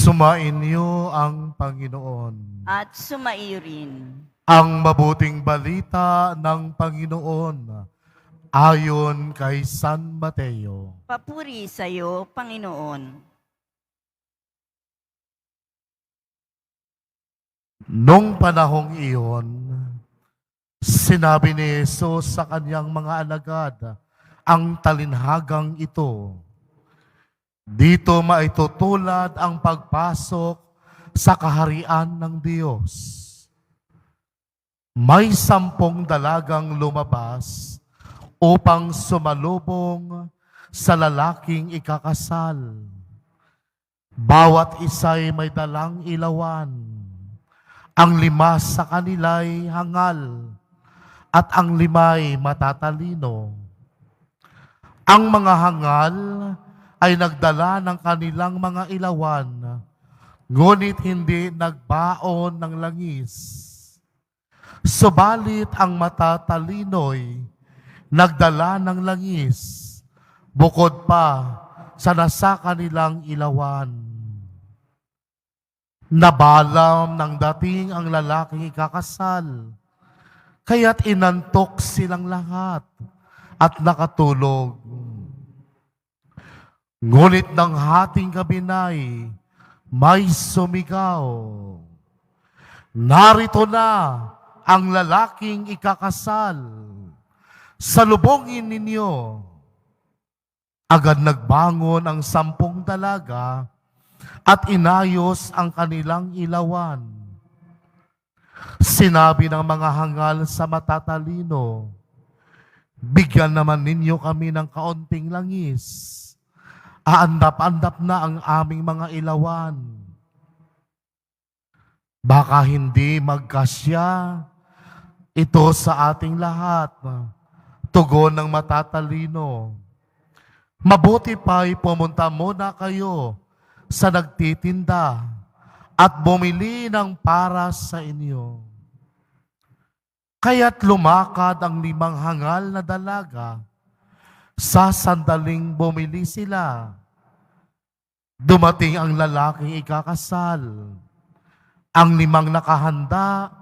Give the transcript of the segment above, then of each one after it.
Sumainyo ang Panginoon. At sumaiyo rin. Ang mabuting balita ng Panginoon ayon kay San Mateo. Papuri sa iyo, Panginoon. Nung panahong iyon, sinabi ni Jesus sa kanyang mga alagad ang talinhagang ito. Dito maitutulad ang pagpasok sa kaharian ng Diyos. May 10 dalagang lumabas upang sumalubong sa lalaking ikakasal. Bawat isa'y may dalang ilawan. Ang 5 sa kanila'y hangal at ang 5'ay matatalino. Ang mga hangal ay nagdala ng kanilang mga ilawan, ngunit hindi nagbaon ng langis. Subalit ang matatalino'y nagdala ng langis, bukod pa sa nasa kanilang ilawan. Nabalam ng dating ang lalaking ikakasal, kaya't inantok silang lahat at nakatulog. Ngunit ng hating gabi na'y may sumigaw, narito na ang lalaking ikakasal, salubungin ninyo. Agad nagbangon ang 10 dalaga at inayos ang kanilang ilawan. Sinabi ng mga hangal sa matatalino, bigyan naman ninyo kami ng kaunting langis. Aandap-andap na ang aming mga ilawan. Baka hindi magkasya ito sa ating lahat. Tugon ng matatalino. Mabuti pa'y pumunta muna kayo sa nagtitinda at bumili ng para sa inyo. Kaya't lumakad ang 5 hangal na dalaga. Sa sandaling bumili sila, dumating ang lalaking ikakasal. Ang 5 nakahanda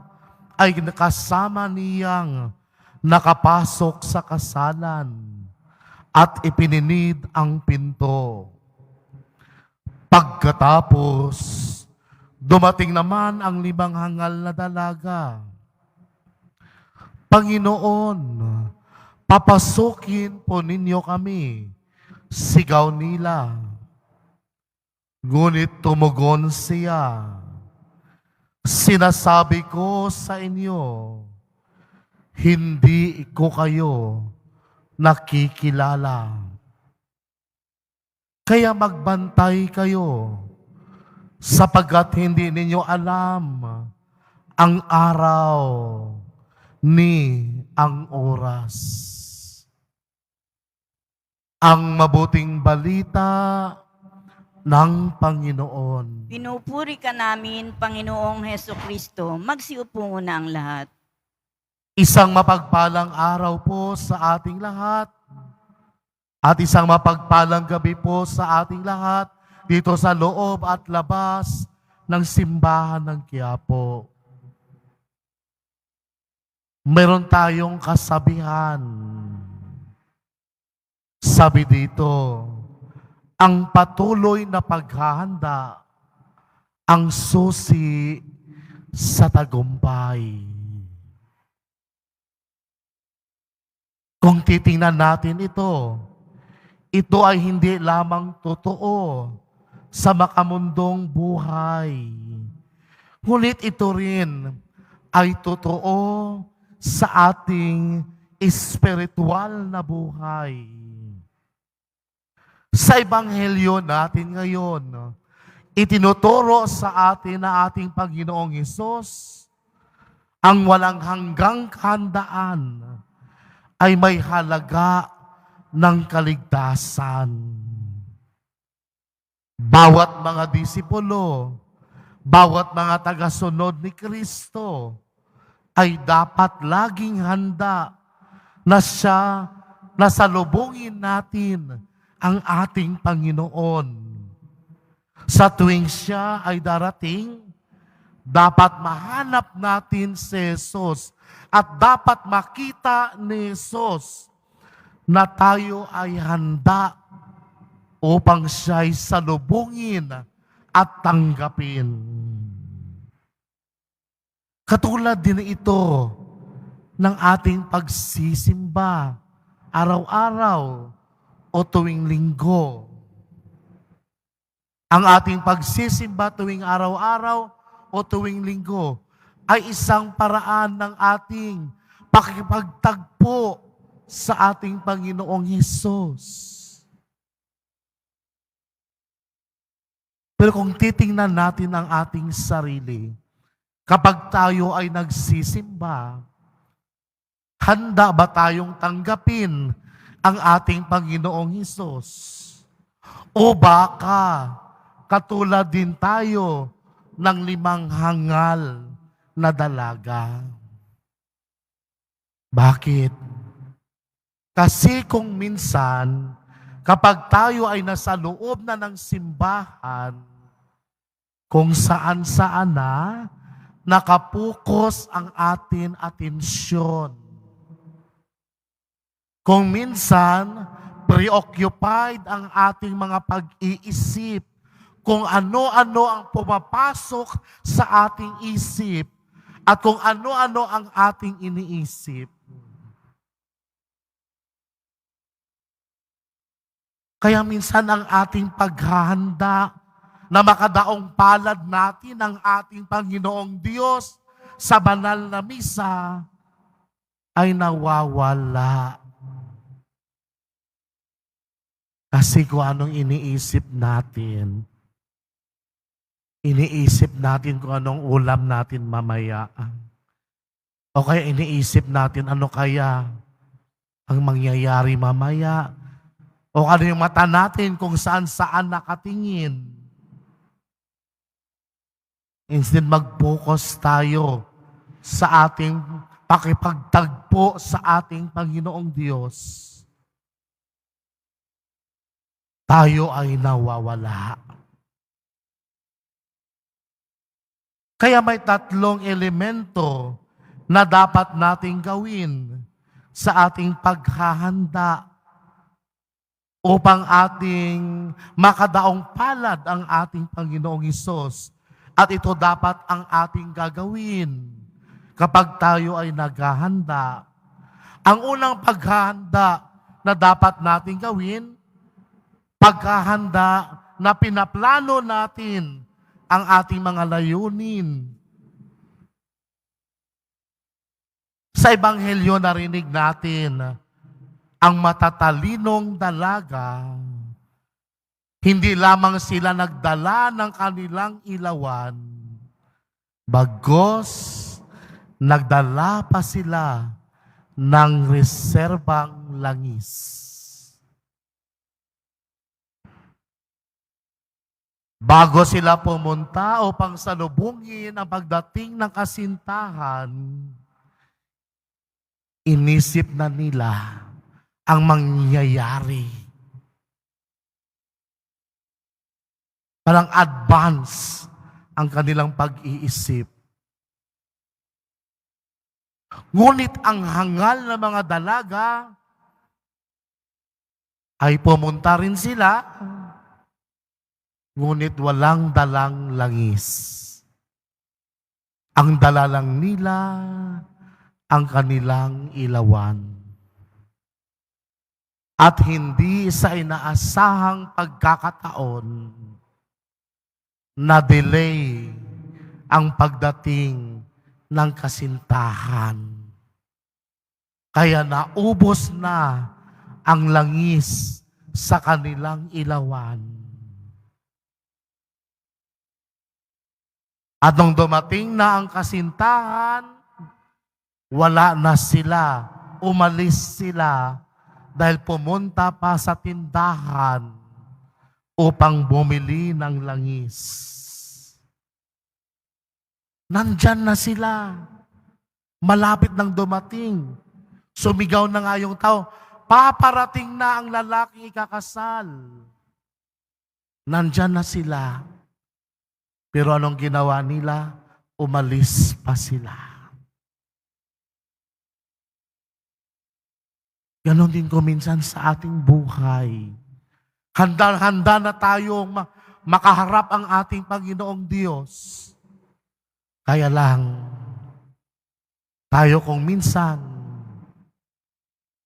ay kasama niyang nakapasok sa kasalan at ipininid ang pinto. Pagkatapos, dumating naman ang 5 hangal na dalaga. Panginoon, papasukin po ninyo kami, sigaw nila. Ngunit tumugon siya, sinasabi ko sa inyo, hindi ko kayo nakikilala. Kaya magbantay kayo, sapagkat hindi ninyo alam ang araw ni ang oras. Ang mabuting balita ng Panginoon. Pinupuri ka namin, Panginoong Hesukristo. Magsiupo muna ang lahat. Isang mapagpalang araw po sa ating lahat at isang mapagpalang gabi po sa ating lahat dito sa loob at labas ng simbahan ng Quiapo. Meron tayong kasabihan. Sabi dito, ang patuloy na paghahanda ang susi sa tagumpay. Kung titingnan natin ito ay hindi lamang totoo sa makamundong buhay. Ngunit ito rin ay totoo sa ating espiritual na buhay. Sa Ebanghelyo natin ngayon, itinuturo sa atin na ating Panginoong Hesus ang walang hanggang kahandaan ay may halaga ng kaligtasan. Bawat mga disipulo, bawat mga tagasunod ni Kristo ay dapat laging handa na siya nasalubungin natin ang ating Panginoon. Sa tuwing siya ay darating, dapat mahanap natin si Jesus at dapat makita ni Jesus na tayo ay handa upang siya'y salubungin at tanggapin. Katulad din ito ng ating pagsisimba araw-araw o tuwing linggo. Ang ating pagsisimba tuwing araw-araw o tuwing linggo ay isang paraan ng ating pakikipagtagpo sa ating Panginoong Hesus. Pero kung titingnan natin ang ating sarili, kapag tayo ay nagsisimba, handa ba tayong tanggapin ang ating Panginoong Hesus? O baka katulad din tayo ng 5 hangal na dalaga? Bakit? Kasi kung minsan, kapag tayo ay nasa loob na ng simbahan, kung saan-saan na, nakapokus ang ating atensyon. Kung minsan, preoccupied ang ating mga pag-iisip kung ano-ano ang pumapasok sa ating isip at kung ano-ano ang ating iniisip. Kaya minsan ang ating paghahanda na makadaong palad natin ang ating Panginoong Diyos sa banal na misa ay nawawala. Kasi kung anong iniisip natin kung anong ulam natin mamaya. O kaya iniisip natin ano kaya ang mangyayari mamaya. O ano yung mata natin kung saan-saan nakatingin. Instead mag-focus tayo sa ating pakipagtagpo sa ating Panginoong Diyos, tayo ay nawawala. Kaya may 3 elemento na dapat nating gawin sa ating paghahanda upang ating makadaong palad ang ating Panginoong Hesus. At ito dapat ang ating gagawin kapag tayo ay naghahanda. Ang unang paghahanda na dapat nating gawin, paghahanda na pinaplano natin ang ating mga layunin. Sa Ebanghelyo narinig natin ang matatalinong dalaga. Hindi lamang sila nagdala ng kanilang ilawan, bagos nagdala pa sila ng reserbang langis. Bago sila pumunta upang salubungin ang pagdating ng kasintahan, inisip na nila ang mangyayari. Parang advance ang kanilang pag-iisip. Ngunit ang hangal ng mga dalaga ay pumunta rin sila, ngunit walang dalang langis. Ang dala lang nila ang kanilang ilawan. At hindi sa inaasahang pagkakataon, na-delay ang pagdating ng kasintahan. Kaya naubos na ang langis sa kanilang ilawan. At nung dumating na ang kasintahan, wala na sila, umalis sila dahil pumunta pa sa tindahan upang bumili ng langis. Nandyan na sila. Malapit nang dumating. Sumigaw na nga yung tao, paparating na ang lalaking ikakasal. Nandyan na sila. Pero anong ginawa nila? Umalis pa sila. Ganon din ko minsan sa ating buhay. Handa na tayong makaharap ang ating Panginoong Diyos. Kaya lang, tayo kung minsan,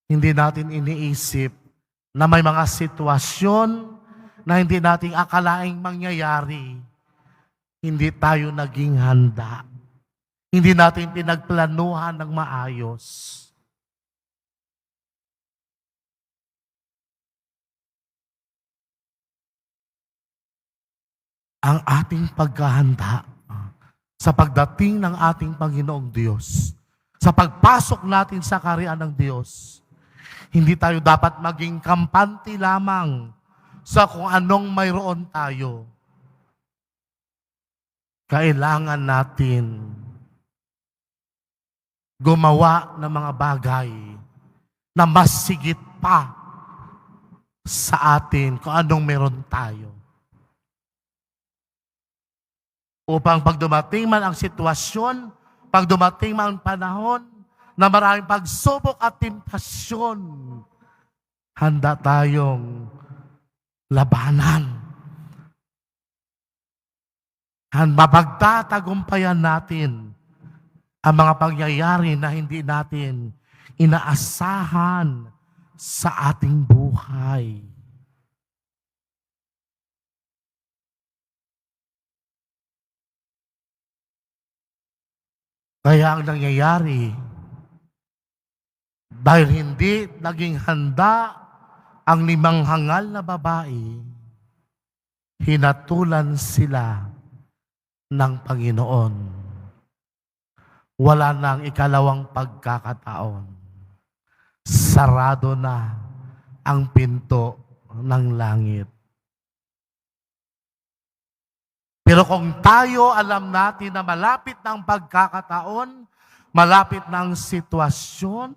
hindi natin iniisip na may mga sitwasyon na hindi nating akalaing mangyayari. Hindi tayo naging handa. Hindi natin pinagplanuhan ng maayos. Ang ating paghahanda sa pagdating ng ating Panginoong Diyos, sa pagpasok natin sa kaharian ng Diyos, hindi tayo dapat maging kampante lamang sa kung anong mayroon tayo. Kailangan natin gumawa ng mga bagay na mas sigit pa sa atin kung anong meron tayo. Upang pag dumating man ang sitwasyon, pag dumating man ang panahon na maraming pagsubok at temptasyon, handa tayong labanan. Mapagtatagumpayan natin ang mga pangyayari na hindi natin inaasahan sa ating buhay. Kaya ang nangyayari, dahil hindi naging handa ang 5 hangal na babae, hinatulan sila ng Panginoon. Wala nang ikalawang pagkakataon. Sarado na ang pinto ng langit. Pero kung tayo alam natin na malapit na ang pagkakataon, malapit na ang sitwasyon,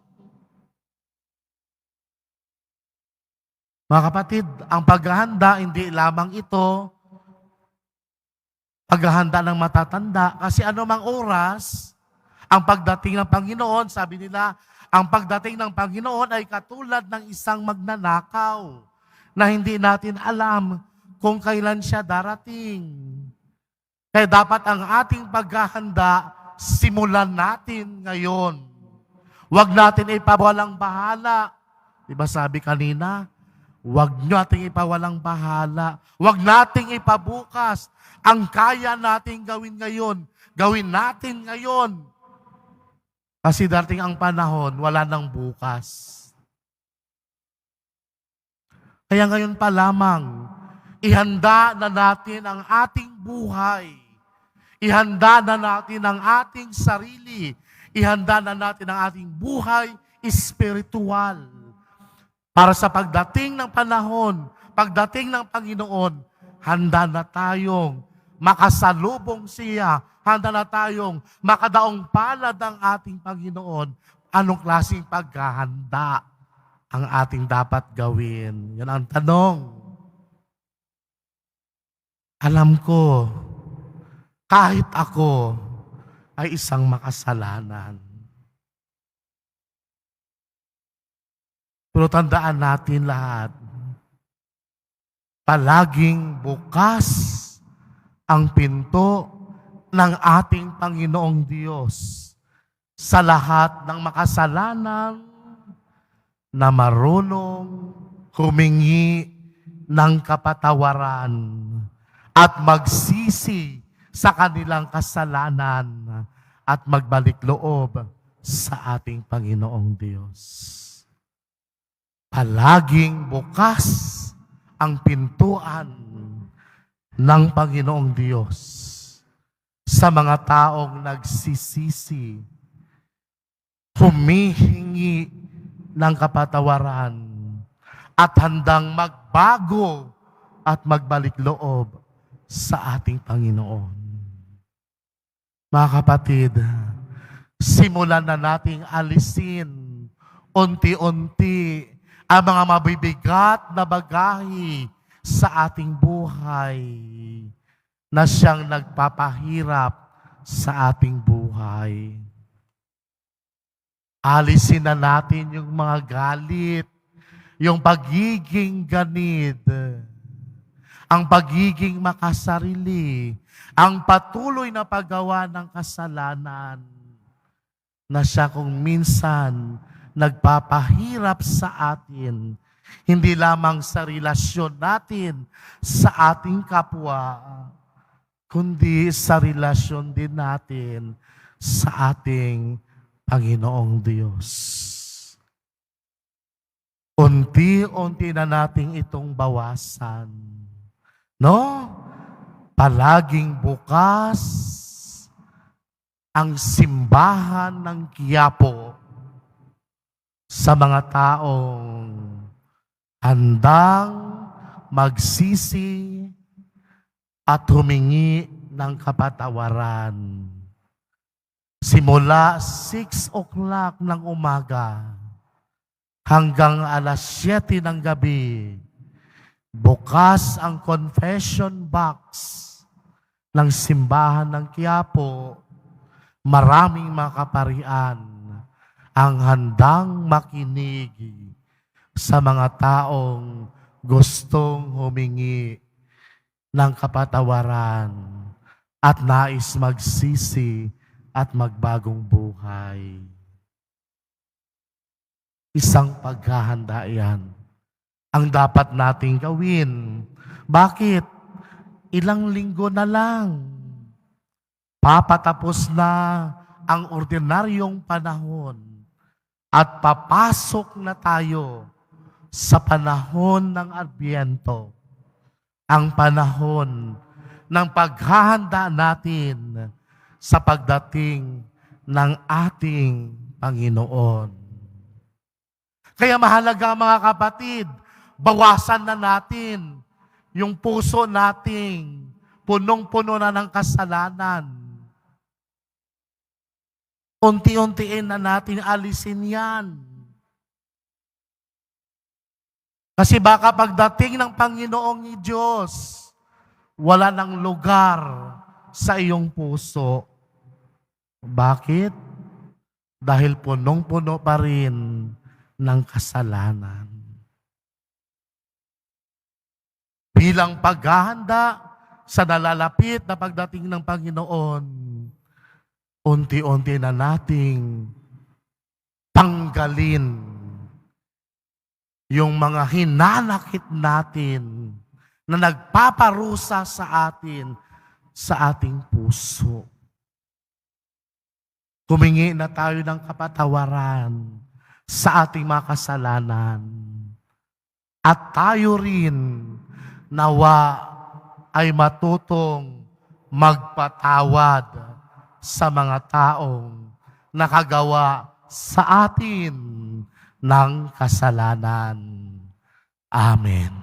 mga kapatid, ang paghahanda, hindi lamang ito paghahanda ng matatanda. Kasi anumang oras, ang pagdating ng Panginoon, sabi nila, ang pagdating ng Panginoon ay katulad ng isang magnanakaw na hindi natin alam kung kailan siya darating. Kaya dapat ang ating paghahanda, simulan natin ngayon. Huwag natin ipawalang bahala. Diba sabi kanina, huwag natin ipawalang bahala. Huwag nating ipabukas. Ang kaya nating gawin ngayon, gawin natin ngayon. Kasi darating ang panahon, wala nang bukas. Kaya ngayon pa lamang, ihanda na natin ang ating buhay. Ihanda na natin ang ating sarili. Ihanda na natin ang ating buhay espiritual. Para sa pagdating ng panahon, pagdating ng Panginoon, handa na tayong makasalubong siya. Handa na tayong makadaong palad ng ating Panginoon. Anong klaseng paghahanda ang ating dapat gawin? Yan ang tanong. Alam ko, kahit ako ay isang makasalanan. Pero tandaan natin lahat, palaging bukas ang pinto ng ating Panginoong Diyos sa lahat ng makasalanan na marunong humingi ng kapatawaran at magsisi sa kanilang kasalanan at magbalik loob sa ating Panginoong Diyos. Palaging bukas ang pintuan ng Panginoong Diyos sa mga taong nagsisisi, humihingi ng kapatawaran at handang magbago at magbalik loob sa ating Panginoon. Mga kapatid, simulan na nating alisin unti-unti ang mga mabibigat na bagahe sa ating buhay, na siyang nagpapahirap sa ating buhay. Alisin na natin yung mga galit, yung pagiging ganid, ang pagiging makasarili, ang patuloy na paggawa ng kasalanan, na siya kung minsan nagpapahirap sa atin, hindi lamang sa relasyon natin sa ating kapwa, kundi sa relasyon din natin sa ating Panginoong Diyos. Unti-unti na nating itong bawasan. No? Palaging bukas ang simbahan ng Quiapo sa mga taong handang magsisi at humingi ng kapatawaran. Simula 6 o'clock ng umaga hanggang alas 7 ng gabi, bukas ang confession box ng simbahan ng Quiapo. Maraming mga kaparian ang handang makinig sa mga taong gustong humingi ng kapatawaran at nais magsisi at magbagong buhay. Isang paghahanda yan ang dapat nating gawin. Bakit? Ilang linggo na lang. Papatapos na ang ordinaryong panahon at papasok na tayo sa panahon ng Adbyento, ang panahon ng paghahanda natin sa pagdating ng ating Panginoon. Kaya mahalaga mga kapatid, bawasan na natin yung puso nating punong-puno na ng kasalanan. Unti-untiin na natin alisin yan. Kasi baka pagdating ng Panginoong Diyos, wala nang lugar sa iyong puso. Bakit? Dahil punong-puno pa rin ng kasalanan. Bilang paghahanda sa nalalapit na pagdating ng Panginoon, unti-unti na nating tanggalin yung mga hinanakit natin na nagpaparusa sa atin, sa ating puso. Humingi na tayo ng kapatawaran sa ating mga kasalanan. At tayo rin nawa ay matutong magpatawad sa mga taong nakagawa sa atin ng kasalanan. Amen.